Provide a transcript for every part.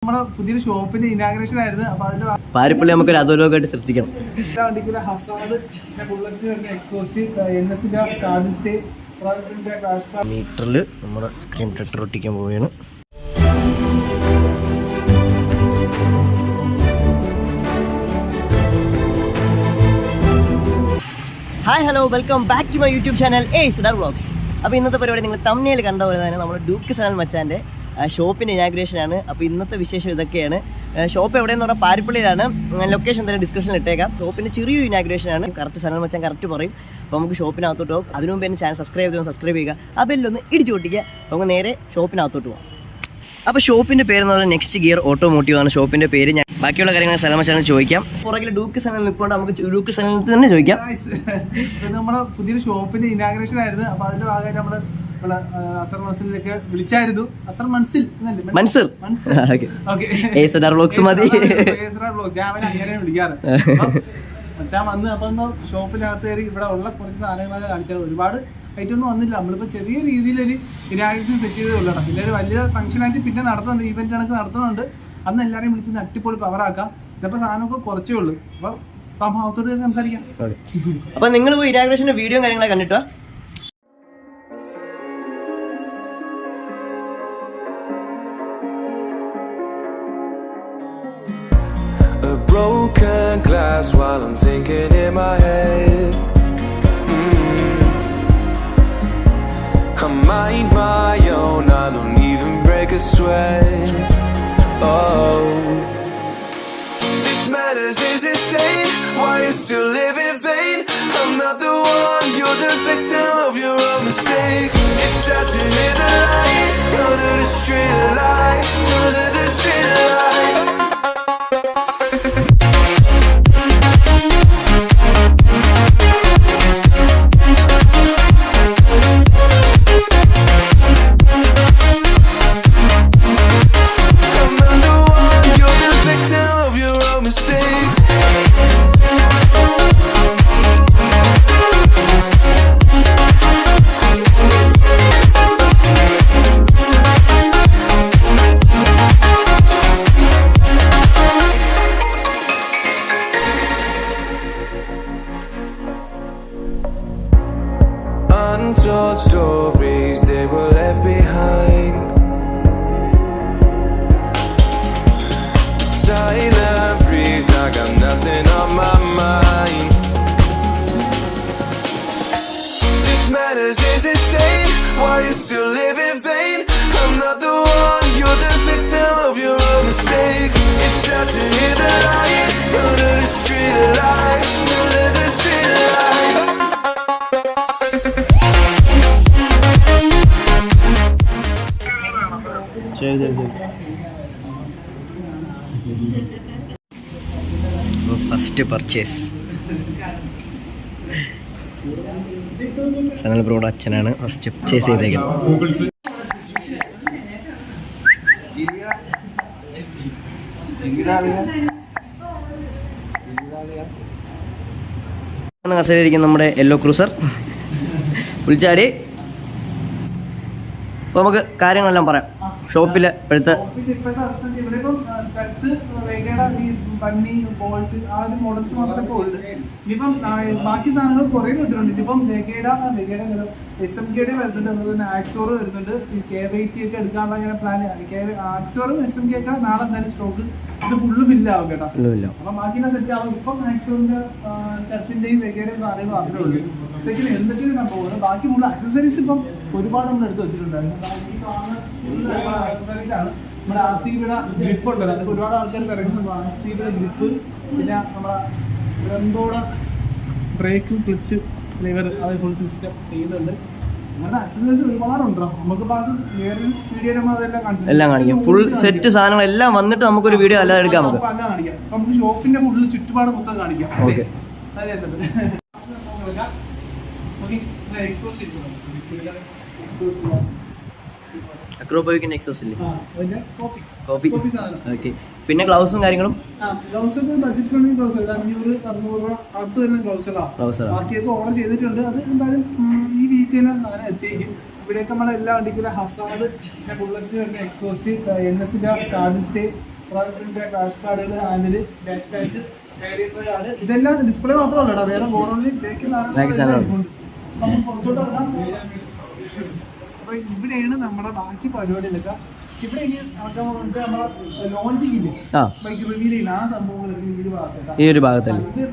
നമ്മുടെ പുതിയൊരു ഷോപ്പിന്റെ ഇനാഗ്രേഷൻ ആയിരുന്നു. അപ്പൊ അതിന്റെ പാരിപ്പള്ളി നമുക്ക് അധോലോകമായിട്ട് സൃഷ്ടിക്കണം. വണ്ടിക്കുള്ള ഹസാഡ്, ബുള്ളറ്റിന് വരുന്ന എക്സോസ്റ്റ്, NS-ന്റെ സാഡ് സ്റ്റേ, മീറ്ററിൽ നമ്മുടെ സ്ക്രീൻ പ്രൊട്ടക്ടർ ഒട്ടിക്കാൻ പോവുകയാണ്. Hi hello, welcome back to my YouTube channel AUTOMOTIVE vlogs. അപ്പോൾ ഇന്നത്തെ പരിപാടി നിങ്ങൾ തമ്മിൽ കണ്ട പോലെ തന്നെ നമ്മുടെ ഡ്യൂക്ക് സനൽ മച്ചാൻ്റെ ഷോപ്പിൻ്റെ ഇനാഗ്രേഷനാണ്. അപ്പോൾ ഇന്നത്തെ വിശേഷം ഇതൊക്കെയാണ്. ഷോപ്പ് എവിടെയെന്ന് പറഞ്ഞാൽ പാരിപ്പള്ളിയിലാണ്. ലൊക്കേഷൻ എന്തായാലും ഡിസ്ക്രിപ്ഷനിൽ ഇട്ടേക്കാം. ഷോപ്പിൻ്റെ ചെറിയൊരു ഇനാഗ്രേഷനാണ്. കറക്റ്റ് സനൽ മച്ചാൻ കറക്റ്റ് പറയും. അപ്പോൾ നമുക്ക് ഷോപ്പിനകത്തോട്ട് പോകും. അതിനു മുമ്പ് തന്നെ ചാനൽ സബ്സ്ക്രൈബ് ചെയ്യുക. ആ ബെല്ലൊന്ന് ഇടിച്ചു പൊട്ടിക്കുക. നമുക്ക് നേരെ ഷോപ്പിനകത്തോട്ട് പോകാം. അപ്പോൾ ഷോപ്പിൻ്റെ പേരെന്ന് പറഞ്ഞാൽ നെക്സ്റ്റ് ഗിയർ ഓട്ടോമോട്ടീവ് ആണ് ഷോപ്പിൻ്റെ പേര്. ഞാൻ ബാക്കിയുള്ള കാര്യങ്ങൾ സനൽ മച്ചാൻ ചോദിക്കാം. പുറകിൽ ഡ്യൂക്ക് സനൽ നിൽപ്പുണ്ട്. നമുക്ക് ഡ്യൂക്ക് സനലിൽ തന്നെ ചോദിക്കാം. നമ്മുടെ പുതിയൊരു ഷോപ്പിന്റെ ഇനാഗ്രേഷൻ ആയിരുന്നു. അപ്പൊ അതിന്റെ ഭാഗമായിട്ട് നമ്മള് അസർ മൻസിലേക്ക് വിളിച്ചായിരുന്നു. അസർ മൻസിൽ അങ്ങനെ വിളിക്കാറ്. മച്ചാൻ വന്ന് അപ്പൊ ഷോപ്പിനകത്ത് കയറി ഇവിടെ ഉള്ള കുറച്ച് സാധനങ്ങളൊക്കെ കാണിച്ചത്. ഒരുപാട് ഐറ്റം ഒന്നും വന്നില്ല. നമ്മളിപ്പോ ചെറിയ രീതിയിലൊരു ഇനാഗ്രേഷൻ സെറ്റ് ചെയ്തേ ഉള്ളൂ. പിന്നെ ഒരു വലിയ ഫംഗ്ഷൻ ആയിട്ട് പിന്നെ നടത്തുന്നുണ്ട്, ഈവന്റ് കണക്ക് നടത്തുന്നുണ്ട്. അന്ന് എല്ലാവരെയും വിളിച്ച് അടിപൊളി പവറാക്കാം. ഇതിപ്പോ സാധനമൊക്കെ കുറച്ചേ ഉള്ളൂ. അപ്പൊ ഭാഗത്തോട് സംസാരിക്കാം. അപ്പൊ നിങ്ങൾ പോയി ഇനാഗ്രേഷന്റെ വീഡിയോ കാര്യങ്ങളൊക്കെ കണ്ടിട്ടോ. Broken glass while I'm thinking in my head. I mind my own, I don't even break a sweat. Oh, this madness is insane. Why you still live in vain? I'm not the one, you're the victim of your own mistakes. It's sad to hear the lights under the street lights, under the street lights. Untold stories, they were left behind. Silent breeze, I got nothing on my mind. This madness is insane. Why you still live in vain? I'm not the one, you're the victim of your own mistakes. It's sad to hear the lights under the street lights, under the street lights. First purchase Sanal ബ്രോയുടെ അച്ഛനാണ് first purchase ചെയ്തേക്കുന്നത്. കസേരയിരിക്കും നമ്മുടെ yellow cruiser വിളിച്ചാടി. അപ്പോൾ നമുക്ക് കാര്യങ്ങളെല്ലാം പറയാം. ഷോപ്പിലെ ഇപ്പോഴത്തെ ഇനിയിപ്പം ബാക്കി സാധനങ്ങൾ കുറേ കിട്ടുന്നുണ്ട്. ഇനിയിപ്പം SMKയുടെ വരുന്നുണ്ട്, അതുപോലെ തന്നെ ആക്സോറ് വരുന്നുണ്ട്. ഈ KVT ഒക്കെ എടുക്കാനുള്ള ഇങ്ങനെ പ്ലാൻ. ആക്സോറും SMK ഒക്കെ നാളെ എന്തായാലും സ്റ്റോക്ക് ഇത് ഫുള്ള് ഫില്ലാവും കേട്ടോ. അപ്പം ബാക്കിയെല്ലാം സെറ്റ് ആവും. ഇപ്പം ആക്സോറിന്റെ സ്റ്റഡ്സിന്റെയും വെഗയുടെയും സാധനങ്ങൾ മാത്രമേ ഉള്ളൂ. ഇതൊക്കെ എന്തൊക്കെയാണ് സംഭവം. ബാക്കി ഫുള്ള് ആക്സസറീസ് ഇപ്പം ഒരുപാട് നമ്മൾ എടുത്ത് വെച്ചിട്ടുണ്ടായിരുന്നു. ആക്സസറീസ് ആണ്. നമ്മുടെ RCBയുടെ ഗ്രിപ്പ് ഉണ്ടല്ലോ, അതൊക്കെ ഒരുപാട് ആൾക്കാർ തിരക്കുന്നുണ്ട്. RCBയുടെ ഗ്രിപ്പ്, പിന്നെ നമ്മുടെ ബ്രംബോയുടെ ബ്രേക്ക്, ക്ലച്ച്, ലിവർ, അത് ഫുൾ സിസ്റ്റം ചെയ്യുന്നുണ്ട്. അങ്ങനെ ആക്സസറീസ് ഒരുപാടുണ്ടോ. നമുക്ക് എല്ലാം കാണിക്കാം. ഫുൾ സെറ്റ് സാധനങ്ങളെല്ലാം വന്നിട്ട് നമുക്കൊരു വീഡിയോ അല്ലാതെ എടുക്കാം. കാണിക്കാം. നമുക്ക് ഷോപ്പിന്റെ ഫുള്ള് ചുറ്റുപാട് മൊത്തം കാണിക്കാം. ഓക്കെ, അക്രോപോയിക്കിന്റെ എക്സോസ് ഇല്ലേ? കോപ്പി. ഓക്കെ, പിന്നെ ഗ്ലൗസും കാര്യങ്ങളും. ഗ്ലൗസ് ബഡ്ജറ്റ് ഫ്രണ്ട്ലി ഗ്ലൗസ് 500-600 രൂപ അടുത്ത് വരുന്ന ഗ്ലൗസുകളാണ്. ബാക്കിയൊക്കെ ഓർഡർ ചെയ്തിട്ടുണ്ട്. അത് എന്തായാലും ഈ വീക്ക് തന്നെ അങ്ങനെ എത്തിയിരിക്കും. ഇവിടെയൊക്കെ നമ്മളെ എല്ലാ വണ്ടിക്കും ഹസാഡ്, ബുള്ളറ്റിന് വരുന്ന എക്സോസ്റ്റ്, NS-ന്റെ സാഡ് സ്റ്റേ, ക്രാഷ് കാർഡുകൾ, handle, back light, radiator card, ഇതെല്ലാം ഡിസ്പ്ലേ മാത്രമല്ല വേറെ ബോർഡിൽ പുറത്തോട്ട് ഇറങ്ങാം. അപ്പൊ ഇവിടെയാണ് നമ്മുടെ ബാക്കി പരിപാടികളൊക്കെ. ഇവിടെ ഇനി നമ്മളെ ലോഞ്ചിങ് ഇല്ലേ, ബൈക്ക് റിവീൽ ചെയ്യുന്ന ആ സംഭവങ്ങളൊക്കെ ഈ ഒരു ഭാഗത്തല്ലേ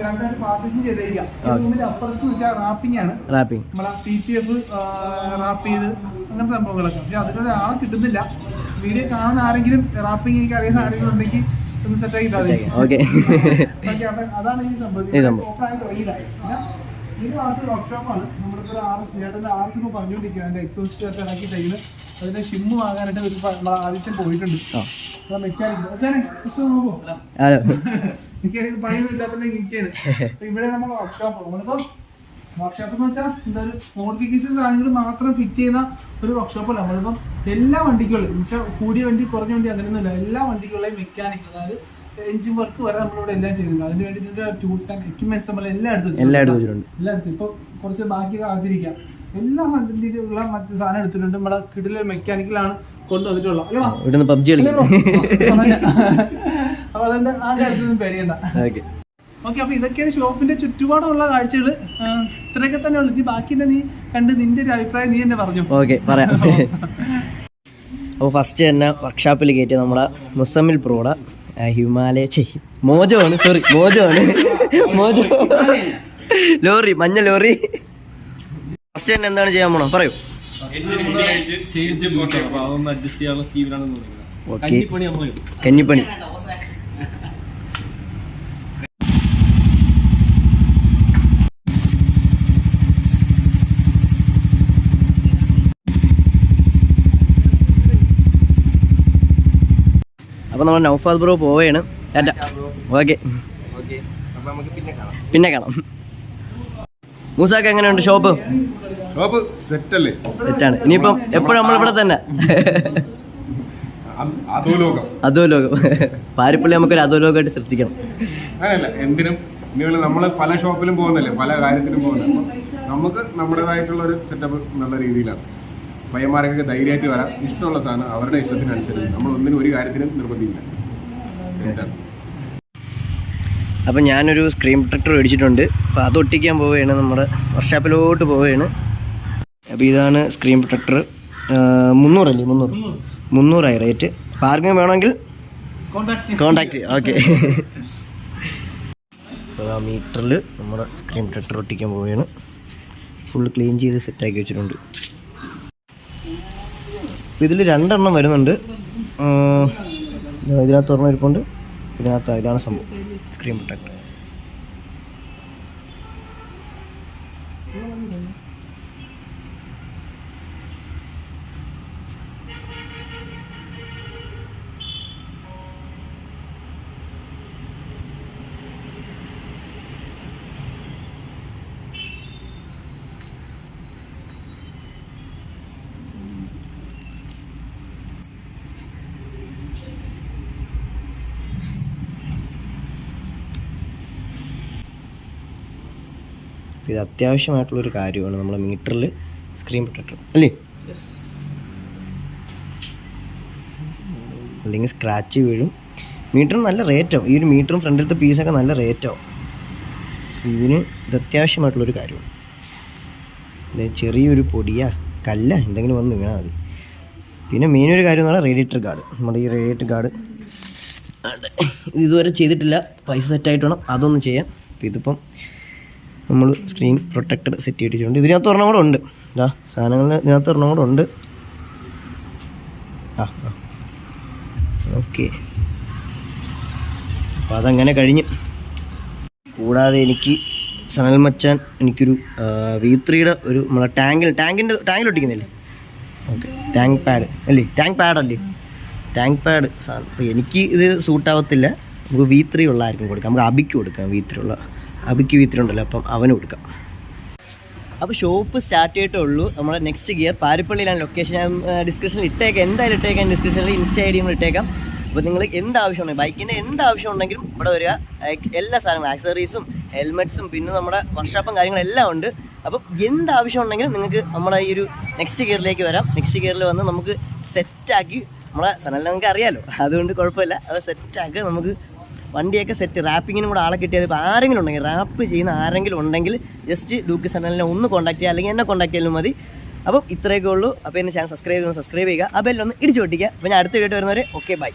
രണ്ടായിട്ട് പാർട്ടീഷൻ ചെയ്തേക്കാം. ഇതിന്റെ അപ്പുറത്ത് വെച്ചാൽ റാപ്പിംഗ് ആണ്, നമ്മളെ PPF റാപ്പ് ചെയ്ത് അങ്ങനെ സംഭവങ്ങളൊക്കെ. പക്ഷെ അതിനൊരു ആളെ കിട്ടുന്നില്ല. വീഡിയോ കാണുന്ന ആരെങ്കിലും റാപ്പിംഗ് എനിക്ക് അറിയുന്ന ആരെങ്കിലും ഉണ്ടെങ്കിൽ ഒന്ന് സെറ്റാക്കി അതാണ് ഈ സംഭവം. ഓപ്പണായി തുടങ്ങിയില്ല. ഇത് ഭാഗത്ത് വർക്ക്ഷോപ്പാണ്. നമ്മളിപ്പോൾ ചേട്ടൻ്റെ RS ഇപ്പോൾ പറഞ്ഞുകൊണ്ടിരിക്കുക. അതിൻ്റെ എക്സോസ്റ്റ് ചേർത്ത് ഇറക്കിയിട്ടേക്കിന് അതിന്റെ ഷിമ്മ് വാങ്ങാനായിട്ട് ഒരു ആദ്യം പോയിട്ടുണ്ട്. മെക്കാനിക് നോക്കൂ, മെക്കാനിക് പണിയൊന്നും ഇല്ലാത്തതിന്റെ ഗീറ്റാണ്. ഇവിടെ നമ്മൾ വർക്ക്ഷോപ്പ്. നമ്മളിപ്പോ വർക്ക്ഷോപ്പ് എന്ന് വെച്ചാൽ എന്താ ഒരു മോഡിഫിക്കേഷൻ സാധനങ്ങൾ മാത്രം ഫിറ്റ് ചെയ്യുന്ന ഒരു വർക്ക്ഷോപ്പല്ല. നമ്മളിപ്പം എല്ലാ വണ്ടിക്കുള്ള കൂടിയ വണ്ടി കുറഞ്ഞ വണ്ടി അങ്ങനെയൊന്നുമില്ല. എല്ലാ വണ്ടിക്കുള്ളേയും മെക്കാനിക്, അതായത് എഞ്ചിൻ വർക്ക് വരെ നമ്മളിവിടെ എല്ലാം ചെയ്യുന്നുണ്ട്. അതിന് വേണ്ടിയിട്ട് ടൂൾസ് ആൻഡ് എക്യുപ്മെന്റ്സ് നമ്മൾ എല്ലാം എടുത്തിട്ടുണ്ട്. ഇപ്പൊ കുറച്ച് ബാക്കി കാത്തിരിക്കാം. എല്ലാ വണ്ടിയിലുള്ള മറ്റു സാധനം എടുത്തിട്ടുണ്ട്. നമ്മുടെ കിടിലെ മെക്കാനിക്കലാണ് കൊണ്ടുവന്നിട്ടുള്ളത്. അപ്പൊ അതുകൊണ്ട് ആ കാര്യത്തിലൊന്നും പേടിയണ്ട. ഓക്കെ, അപ്പൊ ഇതൊക്കെയാണ് ഷോപ്പിന്റെ ചുറ്റുപാടുള്ള കാഴ്ചകൾ. ഇത്രയൊക്കെ തന്നെ ഉള്ളു. ഇനി ബാക്കി നീ കണ്ട് നിന്റെ ഒരു അഭിപ്രായം നീ തന്നെ പറഞ്ഞു. ഓക്കെ, പറയാം. അപ്പോൾ ഫസ്റ്റ് തന്നെ വർക്ക്ഷോപ്പിൽ കയറ്റിയ നമ്മുടെ മുസമ്മിൽ പ്രോയുടെ ഹിമാലയ മോജോ ആണ് ലോറി, മഞ്ഞ ലോറി. ഫസ്റ്റ് തന്നെ എന്താണ് ചെയ്യാൻ പോണോ പറയൂ. കഞ്ഞിപ്പണി. അപ്പൊ നമ്മൾ നൗഫാദ് ബ്രോ പോവുകയാണ്. ഓക്കെ, പിന്നെ കാണാം. മൂസാക്ക് എങ്ങനെയുണ്ട് ഷോപ്പ്? സെറ്റല്ലേ? സെറ്റാണ്. ഇനിയിപ്പം എപ്പോഴും നമ്മളിവിടെ തന്നെ. അധോലോകം പാരിപ്പള്ളി നമുക്കൊരു അധോലോകമായിട്ട് സൃഷ്ടിക്കണം. അങ്ങനെയല്ല, എന്തിനും ഇനിയുള്ള നമ്മൾ പല ഷോപ്പിലും പോകുന്നില്ലേ, പല കാര്യത്തിനും പോകുന്നില്ല. നമുക്ക് നമ്മുടേതായിട്ടുള്ള ഒരു സെറ്റപ്പ് നല്ല രീതിയിലാണ്. പയ്യന്മാരൊക്കെ ധൈര്യമായിട്ട് വരാം. ഇഷ്ടമുള്ള സാധനം അവരുടെ ഇഷ്ടത്തിനനുസരിച്ച്. നമ്മൾ ഒന്നിനും ഒരു കാര്യത്തിനും നിർബന്ധിക്കില്ല. അപ്പം ഞാനൊരു സ്ക്രീൻ പ്രൊട്ടക്ടർ മേടിച്ചിട്ടുണ്ട്. അപ്പോൾ അത് ഒട്ടിക്കാൻ പോവുകയാണ്. നമ്മുടെ വർക്ക്ഷോപ്പിലോട്ട് പോവുകയാണ്. അപ്പോൾ ഇതാണ് സ്ക്രീൻ പ്രൊട്ടക്ടർ. 300 റേറ്റ്. അപ്പോൾ ആർക്കും വേണമെങ്കിൽ കോണ്ടാക്ട്. ഓക്കെ, അപ്പോൾ ആ മീറ്ററിൽ നമ്മുടെ സ്ക്രീൻ പ്രൊട്ടക്ടർ ഒട്ടിക്കാൻ പോവുകയാണ്. ഫുൾ ക്ലീൻ ചെയ്ത് സെറ്റാക്കി വെച്ചിട്ടുണ്ട്. അപ്പോൾ ഇതിൽ 2 എണ്ണം വരുന്നുണ്ട്. ഇതിനകത്ത് ഒരെണ്ണം ഇരിപ്പുണ്ട്. ഇതാണ് സംഭവം, സ്ക്രീൻ പ്രൊട്ടക്ടർ. ഇത് അത്യാവശ്യമായിട്ടുള്ളൊരു കാര്യമാണ് നമ്മളെ മീറ്ററിൽ സ്ക്രീൻ പ്രൊട്ടക്ടർ അല്ലേ? അല്ലെങ്കിൽ സ്ക്രാച്ച് വീഴും. മീറ്ററിന് നല്ല റേറ്റാവും. ഈ ഒരു മീറ്ററും ഫ്രണ്ടിലത്തെ പീസൊക്കെ നല്ല റേറ്റാവും. ഇത് അത്യാവശ്യമായിട്ടുള്ളൊരു കാര്യമാണ്. ചെറിയൊരു പൊടിയാ കല്ല എന്തെങ്കിലും വന്ന് വീണാൽ മതി. പിന്നെ മെയിനൊരു കാര്യം എന്ന് പറഞ്ഞാൽ റേഡിയേറ്റർ ഗാർഡ്. നമ്മുടെ ഈ റേഡിയേറ്റർ ഗാർഡ് ഇതുവരെ ചെയ്തിട്ടില്ല. പൈസ സെറ്റായിട്ട് വേണം അതൊന്ന് ചെയ്യാം. അപ്പോൾ ഇതിപ്പം നമ്മൾ സ്ക്രീൻ പ്രൊട്ടക്ടർ സെറ്റ് ചെയ്തിട്ടുണ്ട്. ഇതിനകത്ത് ഒരെണ്ണം കൂടെ ഉണ്ട്. സാധനങ്ങൾ ഇതിനകത്ത് ഒരെണ്ണം കൂടെ ഉണ്ട്. ഓക്കെ, അപ്പോൾ അതങ്ങനെ കഴിഞ്ഞ്. കൂടാതെ എനിക്ക് സനൽ മച്ചാൻ എനിക്കൊരു V3യുടെ ഒരു നമ്മളെ ടാങ്കിൽ ഒട്ടിക്കുന്നില്ലേ? ഓക്കെ, ടാങ്ക് പാഡ് അല്ലേ? ടാങ്ക് പാഡ് സാധനം. അപ്പോൾ എനിക്ക് ഇത് സൂട്ടാവത്തില്ല. നമുക്ക് V3 ഉള്ള ആർക്കും കൊടുക്കാം. നമുക്ക് അബിക്ക് കൊടുക്കാം. അബിക്ക് V3 ഉണ്ടല്ലോ, അപ്പം അവന് കൊടുക്കാം. അപ്പോൾ ഷോപ്പ് സ്റ്റാർട്ട് ചെയ്തിട്ടേ ഉള്ളൂ. നമ്മുടെ നെക്സ്റ്റ് ഗിയർ പാരിപ്പള്ളിയിലാണ് ലൊക്കേഷൻ. ഞാൻ ഡിസ്ക്രിപ്ഷനിൽ ഇട്ടേക്കാം. എന്തായാലും ഇട്ടേക്കാം. ഡിസ്ക്രിപ്ഷനിൽ ഇൻസ്റ്റാ ID ഇട്ടേക്കാം. അപ്പോൾ നിങ്ങൾ എന്താവശ്യമുണ്ടെങ്കിൽ ബൈക്കിൻ്റെ എന്താവശ്യം ഉണ്ടെങ്കിലും ഇവിടെ വരിക. എല്ലാ സാധനങ്ങളും ആക്സസറീസും ഹെൽമെറ്റ്സും പിന്നെ നമ്മുടെ വർക്ക്ഷോപ്പും കാര്യങ്ങളെല്ലാം ഉണ്ട്. അപ്പം എന്താവശ്യം ഉണ്ടെങ്കിലും നിങ്ങൾക്ക് നമ്മുടെ ഈ ഒരു നെക്സ്റ്റ് ഗിയറിലേക്ക് വരാം. നെക്സ്റ്റ് ഗിയറിൽ വന്ന് നമുക്ക് സെറ്റാക്കി നമ്മളെ സനലിനെ നമുക്ക് അറിയാമല്ലോ, അതുകൊണ്ട് കുഴപ്പമില്ല. അത് സെറ്റാക്കുക. നമുക്ക് വണ്ടിയൊക്കെ സെറ്റ്, റാപ്പിങ്ങിനും കൂടെ ആളെ കിട്ടിയത്. ഇപ്പോൾ ആരെങ്കിലും ഉണ്ടെങ്കിൽ, റാപ്പ് ചെയ്യുന്ന ആരെങ്കിലും ഉണ്ടെങ്കിൽ ജസ്റ്റ് ഡൂക്ക് സനലിനെ ഒന്ന് കോൺടാക്ട് ചെയ്യുക, അല്ലെങ്കിൽ എന്നെ കോൺടാക്ട് ചെയ്യാനും മതി. അപ്പം ഇത്രയൊക്കെ ഉള്ളൂ. അപ്പോൾ എൻ്റെ ചാനൽ സബ്സ്ക്രൈബ് ചെയ്യുക, ആ ബെല്ലൊന്ന് ഇടിച്ചു പൊട്ടിക്കുക. അപ്പോൾ ഞാൻ അടുത്ത വീഡിയോ വരുന്നവരെ ഓക്കെ ബൈ.